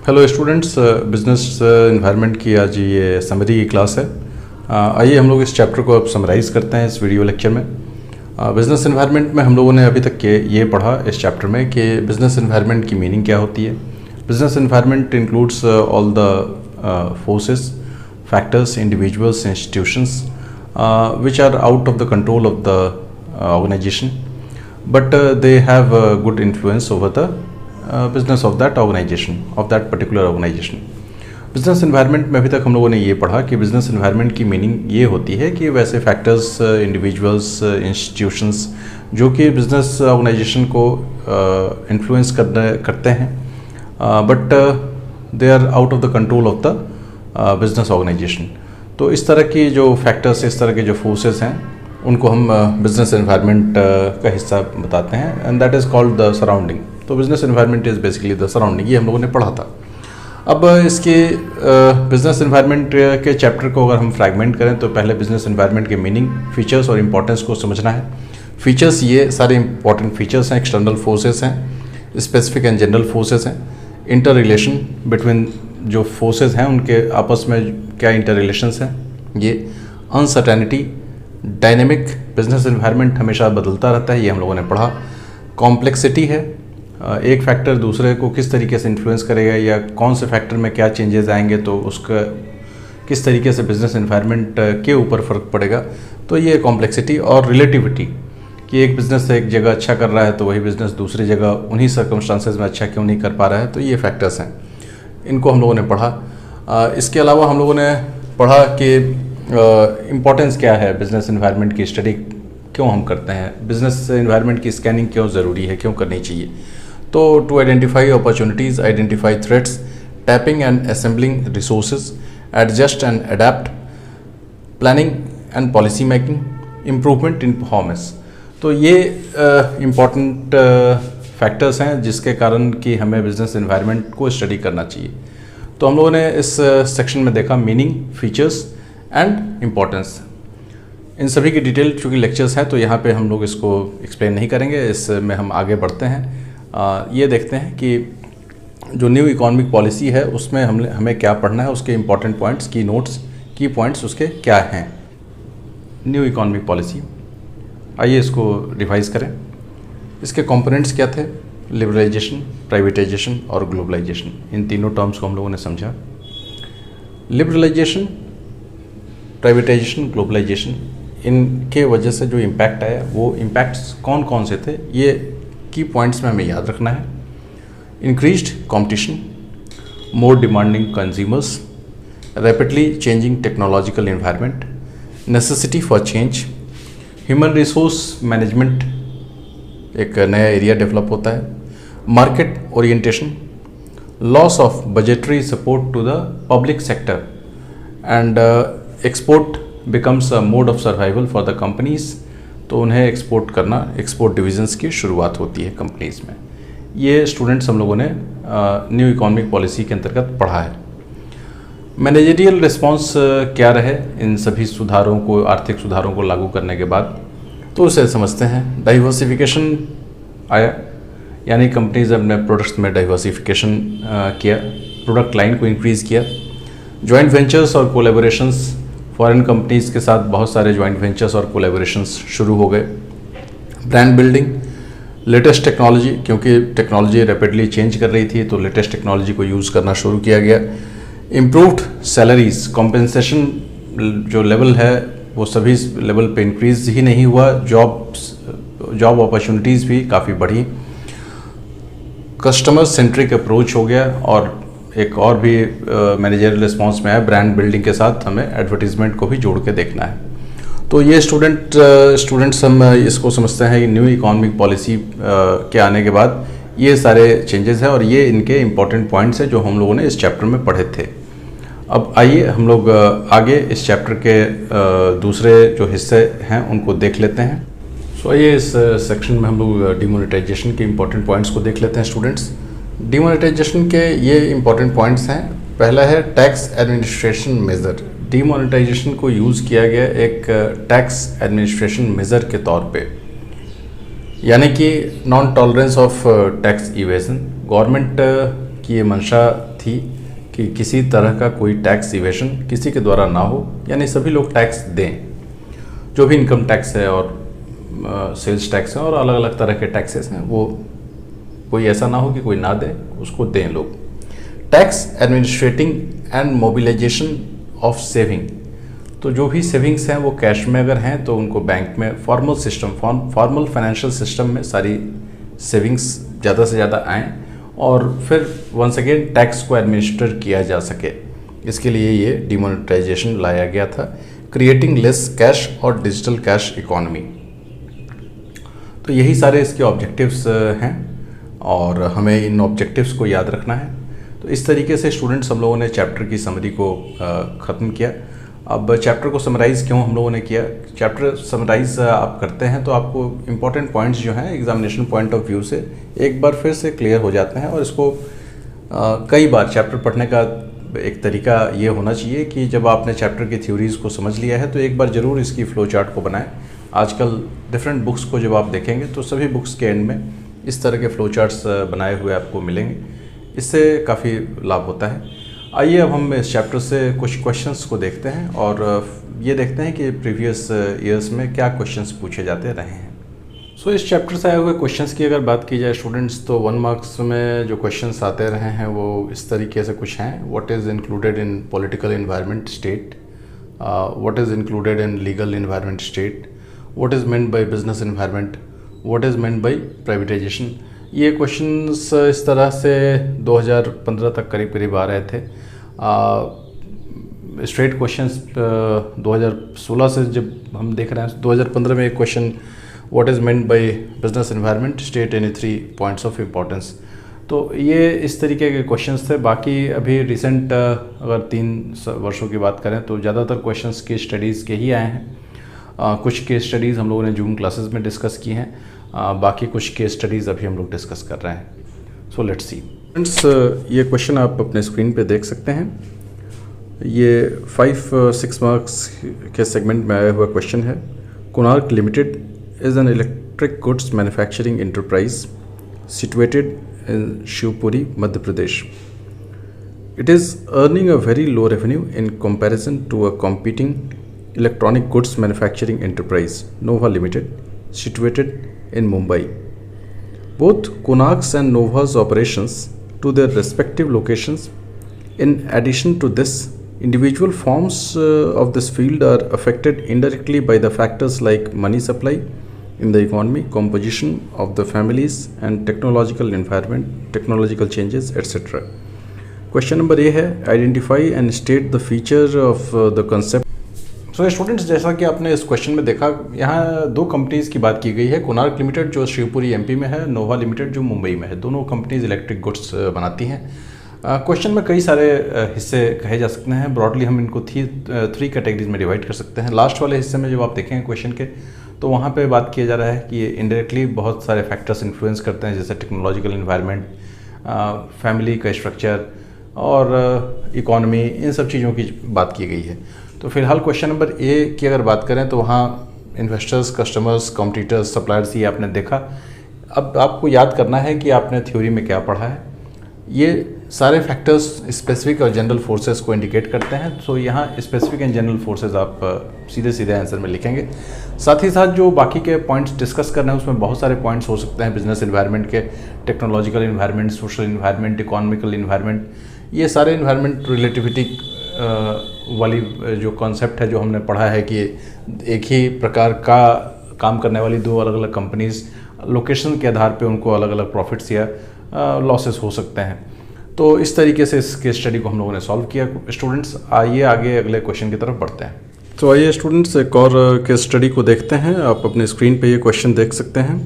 Hello students, business environment की आज ये समरी की क्लास है। आइए हम लोग इस चैप्टर को अब समराइज़ करते हैं इस वीडियो लेक्चर में। बिजनेस इन्वायरमेंट में हम लोगों ने अभी तक ये पढ़ा इस चैप्टर में कि बिजनेस इन्वायरमेंट की मीनिंग क्या होती है। Business environment includes all the forces, factors, individuals, institutions which are out of the control of the organization, but they have a good influence over the business of that organization, of that particular organization. Business environment में अभी तक हम लोगों ने ये पढ़ा कि business environment की मीनिंग ये होती है कि वैसे फैक्टर्स, इंडिविजुअल्स, इंस्टीट्यूशंस जो कि बिजनेस ऑर्गेनाइजेशन को इन्फ्लुएंस करते हैं, but they are out of the control of the business organization. तो इस तरह की जो फैक्टर्स, इस तरह के जो फोर्सेस हैं, उनको हम बिजनेस एनवायरनमेंट का हिस्सा बताते हैं, and that is called the surrounding. तो business environment is basically the surrounding, ये हम लोगों ने पढ़ा था। अब इसके बिजनेस एनवायरनमेंट के चैप्टर को अगर हम फ्रैगमेंट करें तो पहले बिजनेस एनवायरनमेंट के मीनिंग, फीचर्स और इंपॉर्टेंस को समझना है। फीचर्स, ये सारे इंपॉर्टेंट फीचर्स हैं, एक्सटर्नल फोर्सेस हैं, स्पेसिफिक एंड जनरल फोर्सेस हैं, इंटर रिलेशन बिटवीन जो फोर्सेस हैं उनके आपस में क्या इंटर रिलेशंस हैं, ये अनसर्टेनिटी, डायनेमिक, बिजनेस एनवायरनमेंट हमेशा बदलता रहता है, ये हम लोगों ने पढ़ा। कॉम्प्लेक्सिटी है, एक फैक्टर दूसरे को किस तरीके से इन्फ्लुएंस करेगा या कौन से फैक्टर में क्या चेंजेस आएंगे तो उसका किस तरीके से बिजनेस एनवायरनमेंट के ऊपर फ़र्क पड़ेगा, तो ये कॉम्प्लेक्सिटी। और रिलेटिविटी, कि एक बिज़नेस एक जगह अच्छा कर रहा है तो वही बिज़नेस दूसरी जगह उन्हीं सर्कमस्टांसेस में अच्छा क्यों नहीं कर पा रहा है, तो ये फैक्टर्स हैं, इनको हम लोगों ने पढ़ा। इसके अलावा हम लोगों ने पढ़ा कि इम्पोर्टेंस क्या है बिज़नेस एनवायरनमेंट की स्टडी क्यों हम करते हैं, बिज़नेस एनवायरनमेंट की स्कैनिंग क्यों ज़रूरी है, क्यों करनी चाहिए। तो to identify opportunities, identify threats, tapping and assembling resources, adjust and adept, planning and policy making, improvement in performance. तो ये इम्पॉर्टेंट फैक्टर्स हैं जिसके कारण कि हमें बिजनेस एनवायरनमेंट को स्टडी करना चाहिए। तो हम लोगों ने इस सेक्शन में देखा मीनिंग, फीचर्स एंड इम्पोर्टेंस। इन सभी की डिटेल चूँकि लेक्चर्स हैं तो यहाँ पे हम लोग इसको एक्सप्लेन नहीं करेंगे, इसमें हम आगे बढ़ते हैं। ये देखते हैं कि जो न्यू इकोनॉमिक पॉलिसी है उसमें हमें क्या पढ़ना है, उसके इम्पॉर्टेंट पॉइंट्स, की नोट्स, की पॉइंट्स उसके क्या हैं। न्यू इकोनॉमिक पॉलिसी, आइए इसको रिवाइज करें। इसके कंपोनेंट्स क्या थे? लिबरलाइजेशन, प्राइवेटाइजेशन और ग्लोबलाइजेशन। इन तीनों टर्म्स को हम लोगों ने समझा। लिबरलाइजेशन, प्राइवेटाइजेशन, ग्लोबलाइजेशन, इनके वजह से जो इम्पैक्ट आया वो इम्पैक्ट्स कौन कौन से थे, ये की पॉइंट्स में हमें याद रखना है। Increased competition, more demanding consumers, rapidly changing technological environment, necessity for change, human resource management, एक नया एरिया डेवलप होता है, market orientation, loss of budgetary support to the public sector and export becomes a mode of survival for the companies. तो उन्हें export करना, export divisions की शुरुआत होती है कंपनीज में। ये स्टूडेंट्स हम लोगों ने न्यू इकोनॉमिक पॉलिसी के अंतर्गत पढ़ा है। मैनेजरियल रिस्पांस क्या रहे इन सभी सुधारों को, आर्थिक सुधारों को लागू करने के बाद, तो उसे समझते हैं। डाइवर्सिफिकेशन आया, यानी कंपनीज अपने प्रोडक्ट्स में डाइवर्सिफिकेशन किया, प्रोडक्ट लाइन को इंक्रीज़ किया। जॉइंट वेंचर्स और कोलैबोरेशंस, फॉरेन कंपनीज के साथ बहुत सारे जॉइंट वेंचर्स और कोलैबोरेशंस शुरू हो गए। ब्रांड बिल्डिंग, लेटेस्ट टेक्नोलॉजी, क्योंकि टेक्नोलॉजी रैपिडली चेंज कर रही थी तो लेटेस्ट टेक्नोलॉजी को यूज़ करना शुरू किया गया। इम्प्रूव्ड सैलरीज, कॉम्पेंसेशन जो लेवल है वो सभी लेवल पे इंक्रीज ही नहीं हुआ, जॉब अपॉर्चुनिटीज़ भी काफ़ी बढ़ी। कस्टमर सेंट्रिक अप्रोच हो गया, और एक और भी मैनेजरियल रिस्पांस में है, ब्रांड बिल्डिंग के साथ हमें एडवर्टीजमेंट को भी जोड़ के देखना है। तो ये स्टूडेंट्स हम इसको समझते हैं कि न्यू इकोनॉमिक पॉलिसी के आने के बाद ये सारे चेंजेस हैं और ये इनके इम्पॉर्टेंट पॉइंट्स हैं जो हम लोगों ने इस चैप्टर में पढ़े थे। अब आइए हम लोग आगे इस चैप्टर के दूसरे जो हिस्से हैं उनको देख लेते हैं। सो आइए इस सेक्शन में हम लोग डिमोनेटाइजेशन के इम्पॉर्टेंट पॉइंट्स को देख लेते हैं स्टूडेंट्स। डिमोनेटाइजेशन के ये इम्पॉर्टेंट पॉइंट्स हैं। पहला है टैक्स एडमिनिस्ट्रेशन मेजर। डिमोनेटाइजेशन को यूज़ किया गया एक टैक्स एडमिनिस्ट्रेशन मेजर के तौर पे, यानी कि non tolerance of tax evasion. Government की ये मंशा थी कि किसी तरह का कोई टैक्स इवेशन किसी के द्वारा ना हो, यानी सभी लोग टैक्स दें, जो भी इनकम टैक्स है और सेल्स टैक्स है और अलग अलग तरह के टैक्सेस हैं, वो कोई ऐसा ना हो कि कोई ना दे, उसको दें लोग। Tax administrating and mobilization of saving, तो जो भी सेविंग्स हैं वो कैश में अगर हैं तो उनको बैंक में formal system, formal financial system में सारी सेविंग्स ज़्यादा से ज़्यादा आएँ और फिर वंस अगेन टैक्स को एडमिनिस्टर किया जा सके। इसके लिए ये डिमोनेटाइजेशन लाया गया था, क्रिएटिंग लेस कैश और डिजिटल कैश इकोनॉमी। तो यही सारे इसके ऑब्जेक्टिव्स हैं और हमें इन ऑब्जेक्टिव्स को याद रखना है। तो इस तरीके से स्टूडेंट्स हम लोगों ने चैप्टर की समरी को ख़त्म किया। अब चैप्टर को समराइज़ क्यों हम लोगों ने किया, चैप्टर समराइज़ आप करते हैं तो आपको इम्पॉर्टेंट पॉइंट्स जो हैं एग्जामिनेशन पॉइंट ऑफ व्यू से एक बार फिर से क्लियर हो जाते हैं। और इसको कई बार चैप्टर पढ़ने का एक तरीका ये होना चाहिए कि जब आपने चैप्टर की थ्योरीज़ को समझ लिया है तो एक बार ज़रूर इसकी फ़्लो चार्ट को बनाएं। आजकल डिफरेंट बुक्स को जब आप देखेंगे तो सभी बुक्स के एंड में इस तरह के फ़्लो चार्ट्स बनाए हुए आपको मिलेंगे, इससे काफ़ी लाभ होता है। आइए अब हम इस चैप्टर से कुछ क्वेश्चंस को देखते हैं और ये देखते हैं कि प्रीवियस ईयर्स में क्या क्वेश्चंस पूछे जाते रहे हैं। सो इस चैप्टर से आए हुए क्वेश्चंस की अगर बात की जाए स्टूडेंट्स, तो 1 मार्क्स में जो क्वेश्चंस आते रहे हैं वो इस तरीके से कुछ हैं। What is included in political environment state, what is included in legal environment state, what is meant by business environment, what is meant by privatisation. ये क्वेश्चंस इस तरह से 2015 तक करीब करीब आ रहे थे। स्ट्रेट क्वेश्चंस 2016 से जब हम देख रहे हैं, 2015 में एक question what is meant by business environment state any 3 points of importance. तो ये इस तरीके के क्वेश्चंस थे। बाकी अभी रिसेंट अगर 3 वर्षों की बात करें तो ज़्यादातर क्वेश्चंस केस स्टडीज़ के ही आए हैं। कुछ केस स्टडीज़ हम लोगों ने जूम क्लासेस में डिस्कस की हैं, बाकी कुछ केस स्टडीज़ अभी हम लोग डिस्कस कर रहे हैं। सो लेट्स सी फ्रेंड्स, ये क्वेश्चन आप अपने स्क्रीन पे देख सकते हैं। ये 5-6 मार्क्स के सेगमेंट में आया हुआ क्वेश्चन है। Konark limited is an electric goods manufacturing enterprise situated in Shivpuri, Madhya Pradesh. It is earning a very low revenue in comparison to a competing electronic goods manufacturing enterprise, Nova Limited, situated in Mumbai. Both Konark's and Nova's operations to their respective locations. In addition to this, individual forms of this field are affected indirectly by the factors like money supply in the economy, composition of the families and technological environment, technological changes, etc. Question number A है identify and state the feature of the concept. So students, जैसा कि आपने इस question में देखा, यहाँ 2 companies की बात की गई है। कोणार्क लिमिटेड जो शिवपुरी एमपी में है, नोवा लिमिटेड जो मुंबई में है। दोनों कंपनीज इलेक्ट्रिक गुड्स बनाती हैं। क्वेश्चन में कई सारे हिस्से कहे जा सकते हैं। ब्रॉडली हम इनको 3 कैटेगरीज में डिवाइड कर सकते हैं। लास्ट वाले हिस्से में जब आप देखेंगे क्वेश्चन के, तो वहाँ पे बात किया जा रहा है कि ये इनडायरेक्टली बहुत सारे फैक्टर्स इन्फ्लुएंस करते हैं, जैसे टेक्नोलॉजिकल इन्वायरमेंट, फैमिली का स्ट्रक्चर और इकोनॉमी, इन सब चीज़ों की बात की गई है। तो फिलहाल क्वेश्चन नंबर ए की अगर बात करें तो वहाँ इन्वेस्टर्स, कस्टमर्स, कॉम्पिटिटर्स, सप्लायर्स, ये आपने देखा। अब आपको याद करना है कि आपने थ्योरी में क्या पढ़ा है। ये सारे फैक्टर्स स्पेसिफिक और जनरल फोर्सेस को इंडिकेट करते हैं। तो यहाँ स्पेसिफिक एंड जनरल फोर्सेस आप सीधे सीधे आंसर में लिखेंगे। साथ ही साथ जो बाकी के पॉइंट्स डिस्कस करना है उसमें बहुत सारे पॉइंट्स हो सकते हैं, बिजनेस इन्वायरमेंट के, technological environment, social environment, economical environment, ये सारे इन्वायरमेंट रिलेटिविटी वाली जो कॉन्सेप्ट है जो हमने पढ़ा है कि एक ही प्रकार का काम करने वाली 2 अलग अलग कंपनीज, लोकेशन के आधार पे उनको अलग अलग प्रॉफिट्स या लॉसेस हो सकते हैं। तो इस तरीके से इस केस स्टडी को हम लोगों ने सॉल्व किया। स्टूडेंट्स, आइए आगे अगले क्वेश्चन की तरफ बढ़ते हैं। तो आइए स्टूडेंट्स, एक और केस स्टडी को देखते हैं। आप अपने स्क्रीन पे ये क्वेश्चन देख सकते हैं।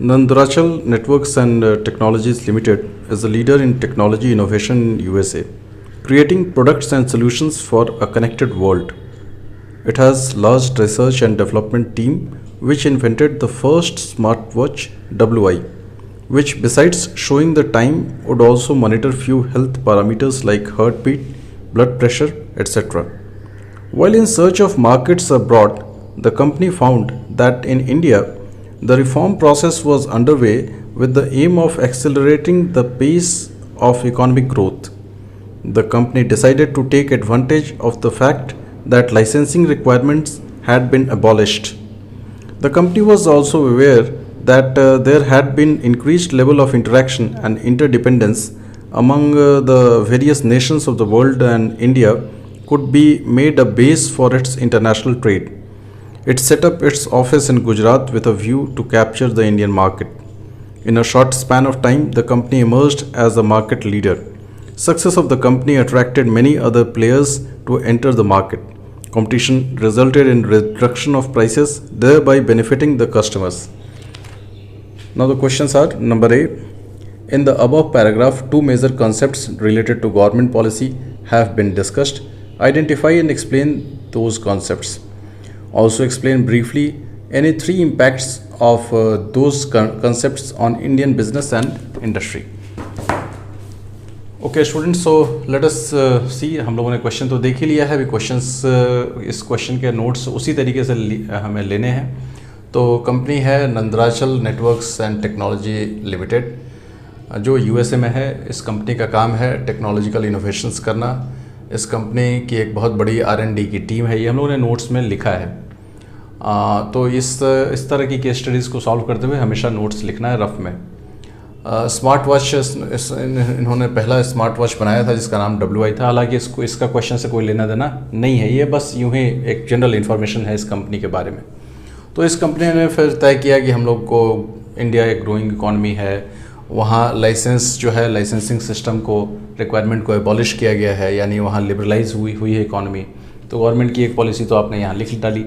Nandurachal networks and technologies limited is a leader in technology innovation in USA, creating products and solutions for a connected world. It has large research and development team which invented the first smartwatch WI, which besides showing the time would also monitor few health parameters like heartbeat, blood pressure, etc. While in search of markets abroad, the company found that in India, the reform process was underway with the aim of accelerating the pace of economic growth. The company decided to take advantage of the fact that licensing requirements had been abolished. The company was also aware that there had been increased level of interaction and interdependence among the various nations of the world, and India could be made a base for its international trade. It set up its office in Gujarat with a view to capture the Indian market. In a short span of time, the company emerged as the market leader. Success of the company attracted many other players to enter the market. Competition resulted in reduction of prices, thereby benefiting the customers. Now the questions are: number A. In the above paragraph, two major concepts related to government policy have been discussed. Identify and explain those concepts. Also explain briefly any three impacts of those concepts on Indian business and industry. Okay students, so let us see. हम लोगों ने question तो देख ही लिया है. अभी questions, इस question के नोट्स उसी तरीके से हमें लेने हैं. तो कंपनी है नंदराचल नेटवर्क्स एंड टेक्नोलॉजी लिमिटेड, जो यूएसए में है. इस कंपनी का काम है टेक्नोलॉजिकल इनोवेशंस करना. इस कंपनी की एक बहुत बड़ी R&D की टीम है. ये हम लोगों ने नोट्स में लिखा है. तो इस तरह की केस स्टडीज़ को सॉल्व करते हुए हमेशा नोट्स लिखना है रफ में. स्मार्ट वॉच, इन्होंने पहला स्मार्ट वॉच बनाया था जिसका नाम WI था. हालांकि इसका क्वेश्चन से कोई लेना देना नहीं है, ये बस यूं ही एक जनरल इन्फॉर्मेशन है इस कंपनी के बारे में. तो इस कंपनी ने फिर तय किया कि हम लोग को, इंडिया एक ग्रोइंग इकॉनमी है, वहाँ लाइसेंस जो है, लाइसेंसिंग सिस्टम को, रिक्वायरमेंट को एबॉलिश किया गया है, यानी वहाँ लिबरलाइज हुई है इकॉनमी. तो गवर्नमेंट की एक पॉलिसी तो आपने यहाँ लिख डाली.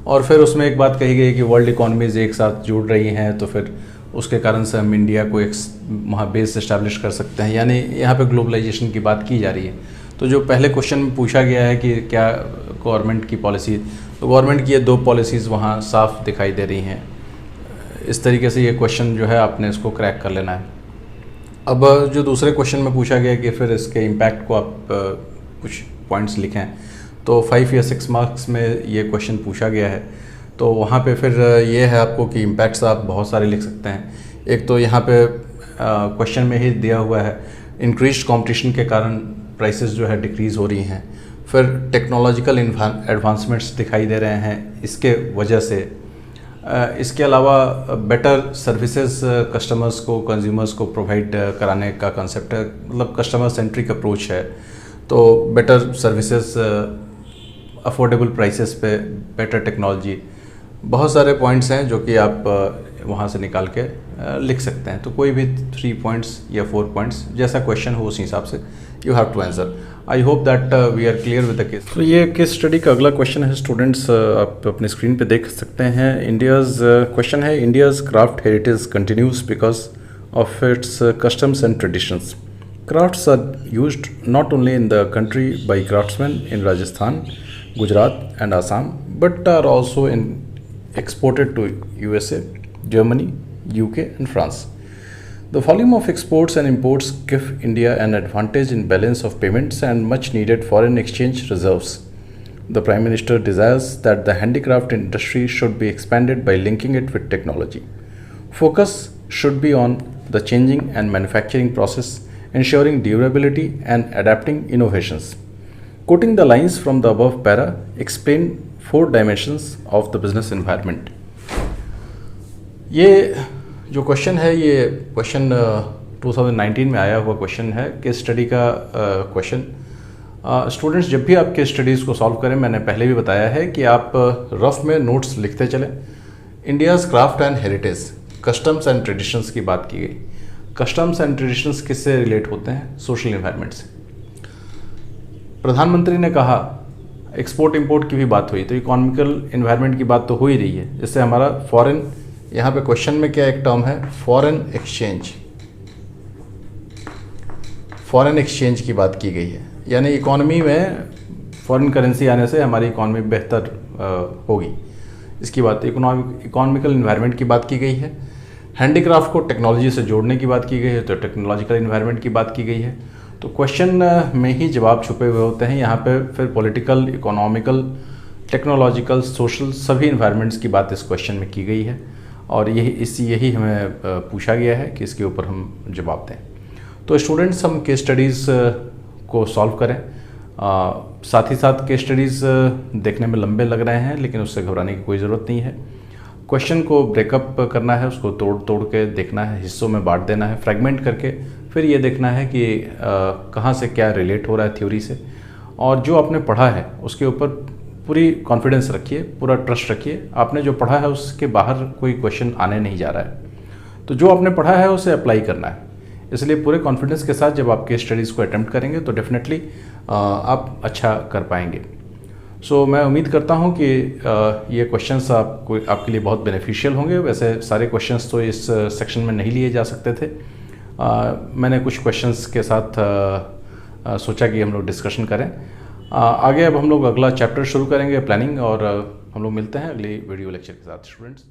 और फिर उसमें एक बात कही गई कि वर्ल्ड इकॉनमीज़ एक साथ जुड़ रही हैं, तो फिर उसके कारण से हम इंडिया को एक वहाँ बेस इस्टेब्लिश कर सकते हैं, यानी यहाँ पे ग्लोबलाइजेशन की बात की जा रही है. तो जो पहले क्वेश्चन में पूछा गया है कि क्या गवर्नमेंट की पॉलिसी, तो गवर्नमेंट की ये दो पॉलिसीज़ वहाँ साफ दिखाई दे रही हैं. इस तरीके से ये क्वेश्चन जो है आपने इसको क्रैक कर लेना है. अब जो दूसरे क्वेश्चन में पूछा गया कि फिर इसके इम्पैक्ट को आप कुछ पॉइंट्स लिखें, तो 5 या 6 मार्क्स में ये क्वेश्चन पूछा गया है. तो वहाँ पे फिर ये है आपको कि इम्पैक्ट्स आप बहुत सारे लिख सकते हैं. एक तो यहाँ पे क्वेश्चन में ही दिया हुआ है, इंक्रीज्ड कंपटीशन के कारण प्राइसेस जो है डिक्रीज़ हो रही हैं. फिर टेक्नोलॉजिकल एडवांसमेंट्स दिखाई दे रहे हैं इसके वजह से. इसके अलावा बेटर सर्विसेज कस्टमर्स को, कंज्यूमर्स को प्रोवाइड कराने का कंसेप्ट है, मतलब कस्टमर सेंट्रिक अप्रोच है. तो बेटर सर्विसेज, अफोर्डेबल प्राइसेस पे, बेटर टेक्नोलॉजी, बहुत सारे पॉइंट्स हैं जो कि आप वहाँ से निकाल के लिख सकते हैं. तो कोई भी 3 पॉइंट्स या 4 पॉइंट्स, जैसा क्वेश्चन हो उस हिसाब से you have to answer. I hope that we are clear with the case. तो ये केस स्टडी का अगला क्वेश्चन है स्टूडेंट्स, आप अपने स्क्रीन पे देख सकते हैं. इंडियाज़ क्वेश्चन है, India's craft heritage continues because of its customs and traditions. Crafts are used not only in the country by craftsmen in Rajasthan, Gujarat and Assam, but are also exported to USA, Germany, UK and France. The volume of exports and imports give India an advantage in balance of payments and much needed foreign exchange reserves. The Prime Minister desires that the handicraft industry should be expanded by linking it with technology. Focus should be on the changing and manufacturing process, ensuring durability and adapting innovations. Quoting the lines from the above para, explain 4 dimensions of the business environment. ये जो question है, ये question 2019 में आया हुआ question है, case study का question. Students, जब भी आप केस स्टडीज़ को सॉल्व करें, मैंने पहले भी बताया है कि आप रफ में नोट्स लिखते चलें. India's craft and heritage, customs and traditions की बात की गई. कस्टम्स एंड ट्रेडिशंस किससे रिलेट होते हैं? सोशल इन्वायरमेंट से. प्रधानमंत्री ने कहा, एक्सपोर्ट इंपोर्ट की भी बात हुई, तो इकोनॉमिकल इन्वायरमेंट की बात तो हो ही रही है. जिससे हमारा फॉरेन, यहाँ पे क्वेश्चन में क्या एक टर्म है, फॉरेन एक्सचेंज. फॉरेन एक्सचेंज की बात की गई है, यानी इकोनॉमी में फॉरेन करेंसी आने से हमारी इकोनॉमी बेहतर होगी. इसकी बात, इकोनॉमिकल इन्वायरमेंट की बात की गई है. हैंडीक्राफ्ट को टेक्नोलॉजी से जोड़ने की बात की गई है, तो टेक्नोलॉजिकल इन्वायरमेंट की बात की गई है. तो क्वेश्चन में ही जवाब छुपे हुए होते हैं. यहाँ पे फिर पॉलिटिकल, इकोनॉमिकल, टेक्नोलॉजिकल, सोशल, सभी इन्वायरमेंट्स की बात इस क्वेश्चन में की गई है. और यही हमें पूछा गया है कि इसके ऊपर हम जवाब दें. तो स्टूडेंट्स, हम केस स्टडीज़ को सॉल्व करें। साथ ही साथ केस स्टडीज़ देखने में लंबे लग रहे हैं, लेकिन उससे घबराने की कोई ज़रूरत नहीं है। क्वेश्चन को ब्रेकअप करना है, उसको तोड़ तोड़ के देखना है, हिस्सों में बांट देना है, फ्रेगमेंट करके फिर ये देखना है कि कहाँ से क्या रिलेट हो रहा है थ्योरी से, और जो आपने पढ़ा है उसके ऊपर पूरी कॉन्फिडेंस रखिए, पूरा ट्रस्ट रखिए। आपने जो पढ़ा है उसके बाहर कोई क्वेश्चन आने नहीं जा रहा है, तो जो आपने पढ़ा है उसे अप्लाई करना है। इसलिए पूरे कॉन्फिडेंस के साथ जब आप केस स्टडीज़ को अटेम्प्ट करेंगे तो डेफिनेटली आप अच्छा कर पाएंगे। सो मैं उम्मीद करता हूं कि ये क्वेश्चंस आपके लिए बहुत बेनिफिशियल होंगे। वैसे सारे क्वेश्चंस तो इस सेक्शन में नहीं लिए जा सकते थे। मैंने कुछ क्वेश्चंस के साथ सोचा कि हम लोग डिस्कशन करें। आगे अब हम लोग अगला चैप्टर शुरू करेंगे, प्लानिंग, और हम लोग मिलते हैं अगली वीडियो लेक्चर के साथ स्टूडेंट्स।